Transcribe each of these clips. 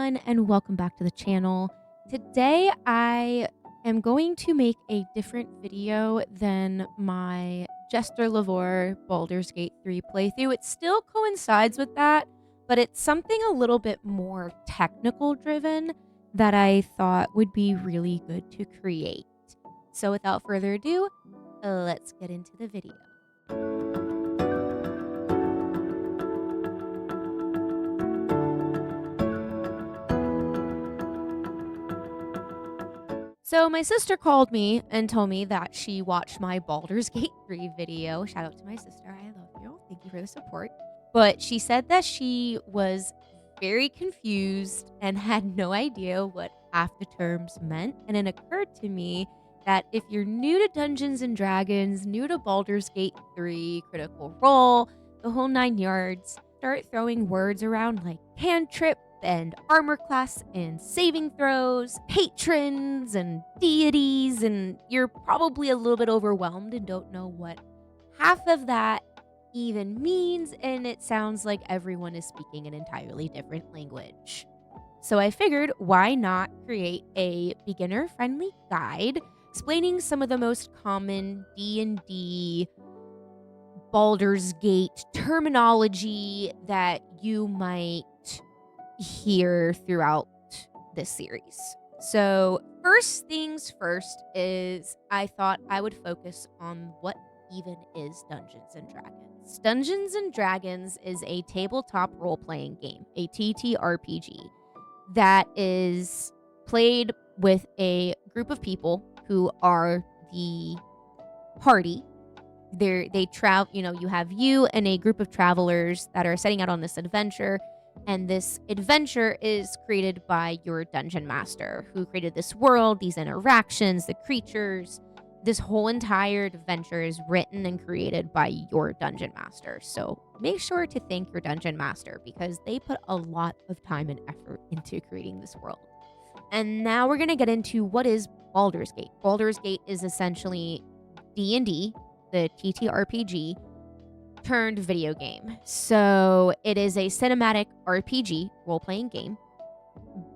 everyone, and welcome back to the channel. Today I am going to make a different video than my Jester Lavorre Baldur's Gate 3 playthrough. It still coincides with that, but it's something a little bit more technical driven that I thought would be really good to create. So without further ado, let's get into the video. So my sister called me and told me that she watched my Baldur's Gate 3 video. Shout out to my sister. I love you. Thank you for the support. But she said that she was very confused and had no idea what half the terms meant. And it occurred to me that if you're new to Dungeons and Dragons, new to Baldur's Gate 3, Critical Role, the whole 9 yards, start throwing words around like Cantrip and armor class and saving throws, patrons and deities, and you're probably a little bit overwhelmed and don't know what half of that even means, and it sounds like everyone is speaking an entirely different language. So I figured, why not create a beginner-friendly guide explaining some of the most common D&D Baldur's Gate terminology that you might hear throughout this series. So first things first is I thought I would focus on what even is Dungeons and Dragons. Dungeons and Dragons is a tabletop role-playing game, a TTRPG, that is played with a group of people who are the party. They travel, you have you and a group of travelers that are setting out on this adventure. And this adventure is created by your dungeon master, who created this world, these interactions, the creatures. This whole entire adventure is written and created by your dungeon master. So make sure to thank your dungeon master because they put a lot of time and effort into creating this world. And now we're going to get into what is Baldur's Gate. Baldur's Gate is essentially D&D, the TTRPG, turned video game. So it is a cinematic RPG role-playing game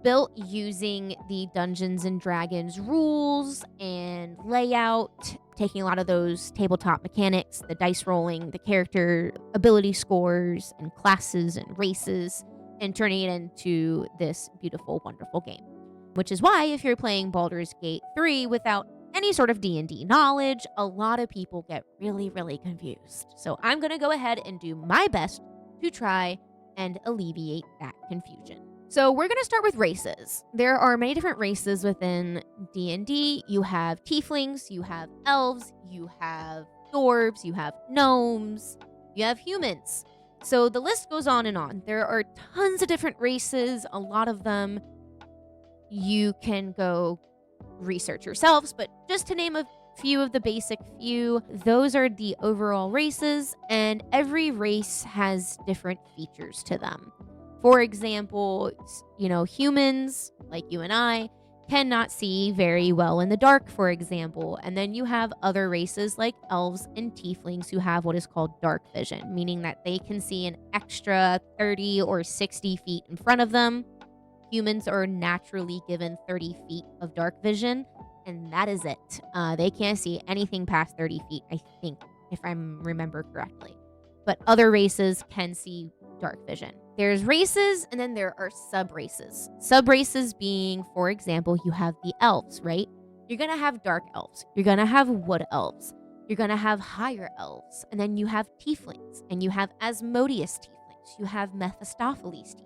built using the Dungeons and Dragons rules and layout, taking a lot of those tabletop mechanics, the dice rolling, the character ability scores and classes and races, and turning it into this beautiful, wonderful game. Which is why if you're playing Baldur's Gate 3 without any sort of D&D knowledge, a lot of people get really, really confused. So I'm going to go ahead and do my best to try and alleviate that confusion. So we're going to start with races. There are many different races within D&D. You have tieflings, you have elves, you have dwarves, you have gnomes, you have humans. So the list goes on and on. There are tons of different races. A lot of them you can go research yourselves, but just to name a few of the basic few, those are the overall races, and every race has different features to them. For example, humans, like you and I, cannot see very well in the dark, for example. And then you have other races like elves and tieflings who have what is called dark vision, meaning that they can see an extra 30 or 60 feet in front of them. Humans are naturally given 30 feet of dark vision, and that is it. They can't see anything past 30 feet, I think, if I remember correctly. But other races can see dark vision. There's races, and then there are sub-races. Sub-races being, for example, you have the elves, right? You're going to have dark elves. You're going to have wood elves. You're going to have higher elves. And then you have tieflings, and you have Asmodeus tieflings. You have Mephistopheles tieflings.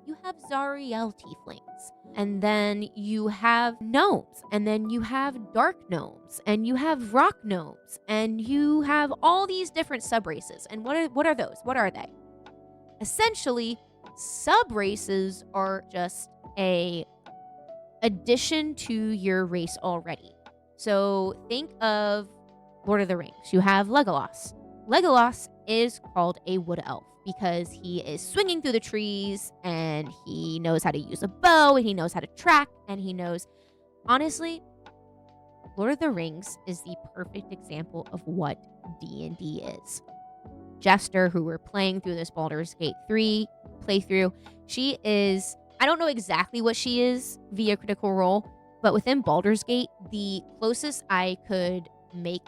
You have Zariel tieflings, and then you have gnomes, and then you have dark gnomes, and you have rock gnomes, and you have all these different sub-races. And what are those? What are they? Essentially, sub-races are just a addition to your race already. So think of Lord of the Rings. You have Legolas. Legolas is called a wood elf because he is swinging through the trees and he knows how to use a bow and he knows how to track and he knows. Honestly, Lord of the Rings is the perfect example of what D&D is. Jester, who we're playing through this Baldur's Gate 3 playthrough, she is I don't know exactly what she is via Critical Role, but within Baldur's Gate, the closest I could make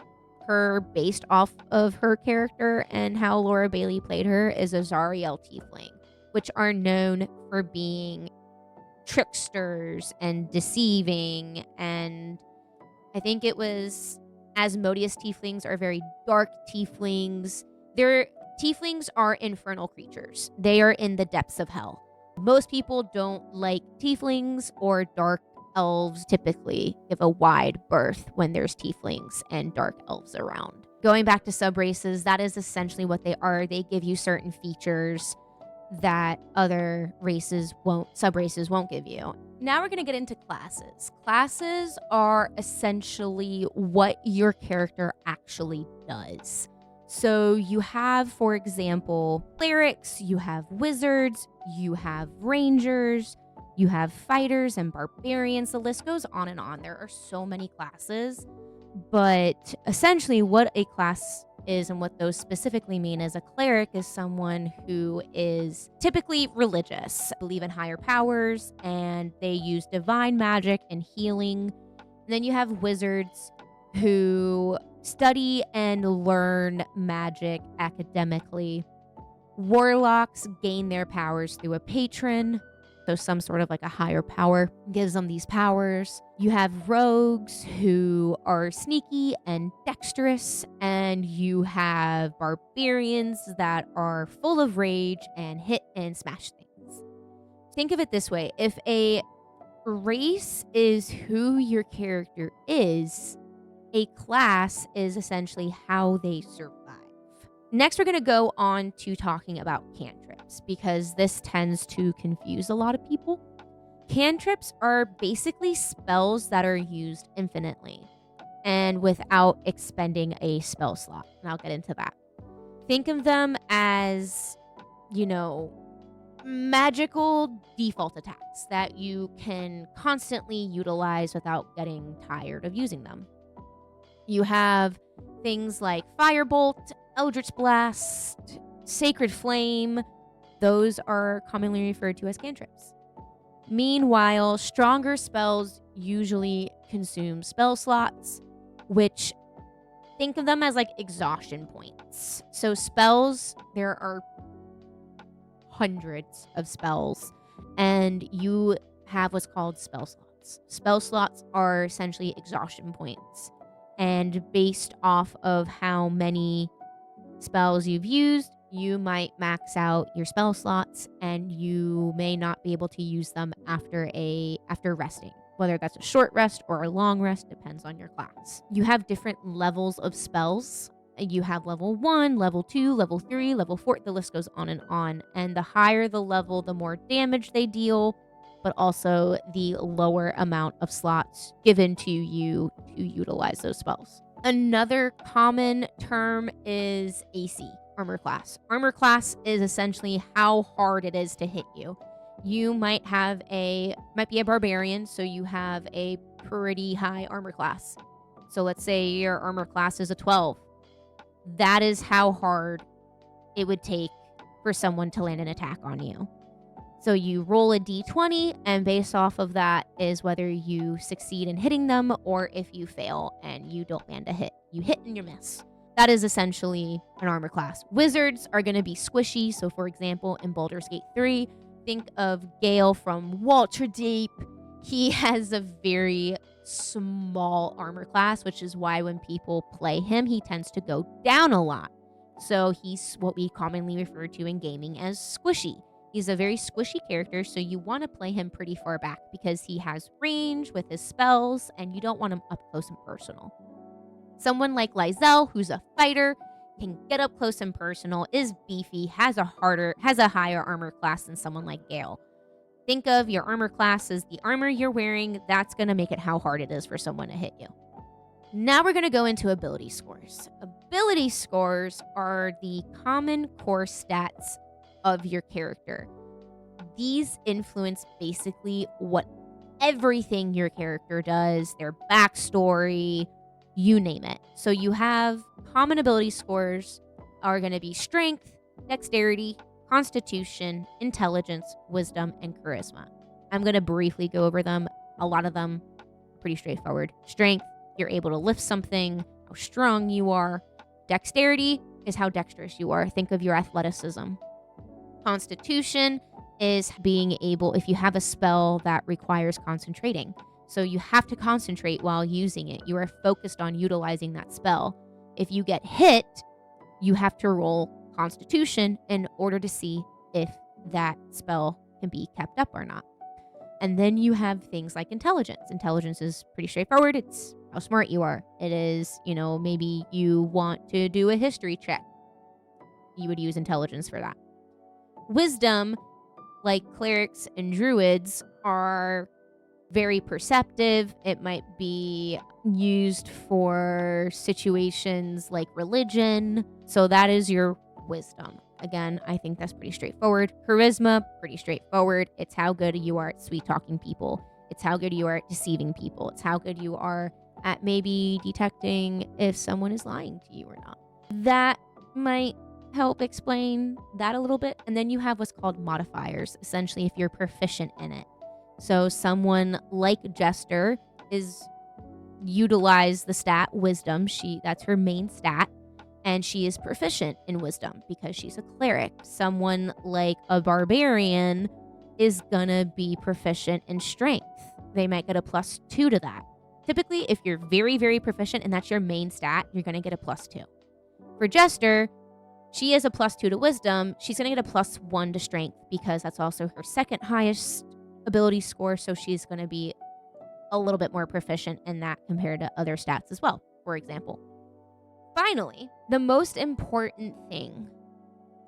her based off of her character and how Laura Bailey played her is a Zariel Tiefling, which are known for being tricksters and deceiving, and I think it was Asmodeus Tieflings are very dark Tieflings. Tieflings are infernal creatures. They are in the depths of hell. Most people don't like Tieflings or dark elves typically give a wide berth when there's Tieflings and dark elves around. Going back to subraces, that is essentially what they are. They give you certain features that other subraces won't give you. Now we're going to get into classes. Classes are essentially what your character actually does. So you have, for example, clerics, you have wizards, you have rangers, you have fighters and barbarians. The list goes on and on. There are so many classes, but essentially what a class is and what those specifically mean is a cleric is someone who is typically religious, believe in higher powers, and they use divine magic and healing. And then you have wizards who study and learn magic academically. Warlocks gain their powers through a patron. So some sort of like a higher power gives them these powers. You have rogues who are sneaky and dexterous, and you have barbarians that are full of rage and hit and smash things. Think of it this way. If a race is who your character is, a class is essentially how they survive. Next, we're going to go on to talking about cantrips because this tends to confuse a lot of people. Cantrips are basically spells that are used infinitely and without expending a spell slot. And I'll get into that. Think of them as, magical default attacks that you can constantly utilize without getting tired of using them. You have things like Firebolt, Eldritch Blast, Sacred Flame. Those are commonly referred to as cantrips. Meanwhile, stronger spells usually consume spell slots, which think of them as like exhaustion points. So spells, there are hundreds of spells, and you have what's called spell slots. Spell slots are essentially exhaustion points. And based off of how many spells you've used, you might max out your spell slots and you may not be able to use them after resting. Whether that's a short rest or a long rest depends on your class. You have different levels of spells. You have level 1, level 2, level 3, level 4, the list goes on. And the higher the level, the more damage they deal, but also the lower amount of slots given to you to utilize those spells. Another common term is AC, armor class. Armor class is essentially how hard it is to hit you. You might be a barbarian, so you have a pretty high armor class. So let's say your armor class is a 12. That is how hard it would take for someone to land an attack on you. So you roll a d20, and based off of that is whether you succeed in hitting them or if you fail and you don't land a hit. You hit and you miss. That is essentially an armor class. Wizards are going to be squishy. So for example, in Baldur's Gate 3, think of Gale from Waterdeep. He has a very small armor class, which is why when people play him, he tends to go down a lot. So he's what we commonly refer to in gaming as squishy. He's a very squishy character, so you want to play him pretty far back because he has range with his spells, and you don't want him up close and personal. Someone like Lysel, who's a fighter, can get up close and personal, is beefy, has a higher armor class than someone like Gale. Think of your armor class as the armor you're wearing. That's going to make it how hard it is for someone to hit you. Now we're going to go into ability scores. Ability scores are the common core stats of your character. These influence basically what everything your character does, their backstory, you name it. So you have common ability scores are going to be strength, dexterity, constitution, intelligence, wisdom, and charisma. I'm going to briefly go over them. A lot of them pretty straightforward. Strength, you're able to lift something, how strong you are. Dexterity is how dexterous you are. Think of your athleticism. Constitution is being able, if you have a spell that requires concentrating. So you have to concentrate while using it. You are focused on utilizing that spell. If you get hit, you have to roll Constitution in order to see if that spell can be kept up or not. And then you have things like intelligence. Intelligence is pretty straightforward. It's how smart you are. It is, maybe you want to do a history check. You would use intelligence for that. Wisdom, like clerics and druids, are very perceptive. It might be used for situations like religion. So that is your wisdom. Again, I think that's pretty straightforward. Charisma, pretty straightforward. It's how good you are at sweet-talking people. It's how good you are at deceiving people. It's how good you are at maybe detecting if someone is lying to you or not. That might help explain that a little bit. And then you have what's called modifiers, essentially if you're proficient in it. So someone like Jester utilize the stat wisdom. That's her main stat. And she is proficient in wisdom because she's a cleric. Someone like a barbarian is gonna be proficient in strength. They might get a +2 to that. Typically, if you're very, very proficient and that's your main stat, you're gonna get a +2. For Jester, she is a +2 to wisdom. She's gonna get a +1 to strength because that's also her second highest ability score. So she's gonna be a little bit more proficient in that compared to other stats as well, for example. Finally, the most important thing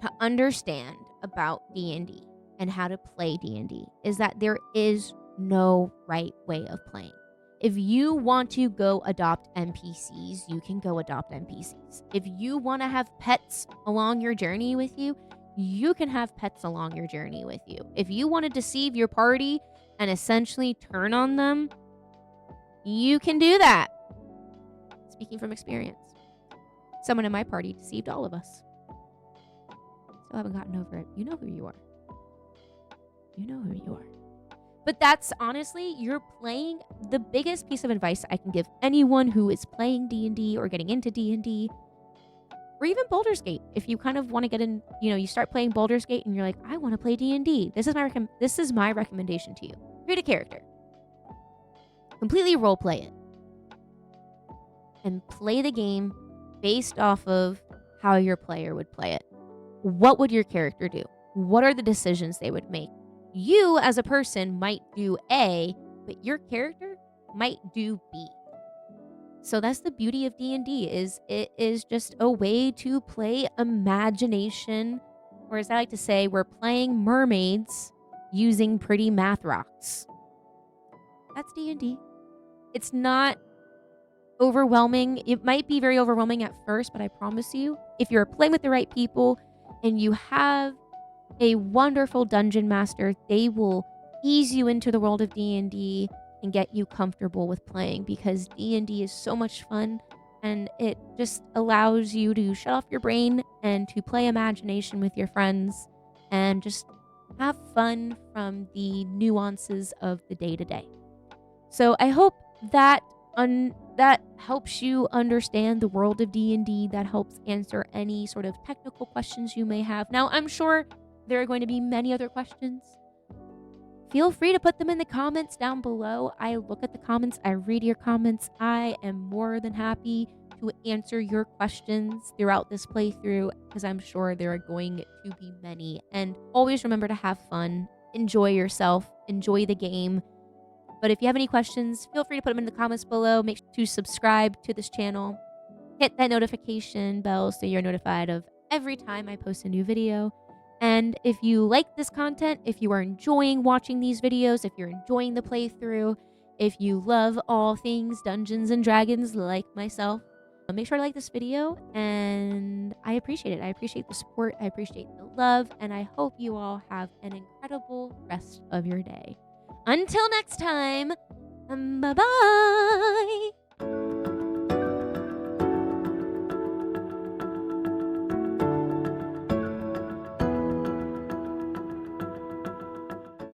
to understand about D&D and how to play D&D is that there is no right way of playing. If you want to go adopt NPCs, you can go adopt NPCs. If you want to have pets along your journey with you, you can have pets along your journey with you. If you want to deceive your party and essentially turn on them, you can do that. Speaking from experience. Someone in my party deceived all of us. Still haven't gotten over it. You know who you are. You know who you are. But that's honestly, you're playing. The biggest piece of advice I can give anyone who is playing D&D or getting into D&D, or even Baldur's Gate. If you kind of want to get in, you start playing Baldur's Gate and you're like, I want to play D&D. This is my recommendation to you. Create a character. Completely role play it. And play the game based off of how your player would play it. What would your character do? What are the decisions they would make? You as a person might do A, but your character might do B. So that's the beauty of D&D, is it is just a way to play imagination, or as I like to say, we're playing mermaids using pretty math rocks. That's D&D. It's not overwhelming. It might be very overwhelming at first, but I promise you, if you're playing with the right people and you have a wonderful dungeon master, they will ease you into the world of D&D and get you comfortable with playing, because D&D is so much fun and it just allows you to shut off your brain and to play imagination with your friends and just have fun from the nuances of the day-to-day. So I hope that that helps you understand the world of D&D, that helps answer any sort of technical questions you may have. Now, I'm sure there are going to be many other questions. Feel free to put them in the comments down below. I look at the comments. I read your comments. I am more than happy to answer your questions throughout this playthrough, because I'm sure there are going to be many. And always remember to have fun. Enjoy yourself. Enjoy the game. But if you have any questions, feel free to put them in the comments below. Make sure to subscribe to this channel. Hit that notification bell so you're notified of every time I post a new video. And if you like this content, if you are enjoying watching these videos, if you're enjoying the playthrough, if you love all things Dungeons and Dragons like myself, make sure to like this video, and I appreciate it. I appreciate the support. I appreciate the love, and I hope you all have an incredible rest of your day. Until next time, bye-bye.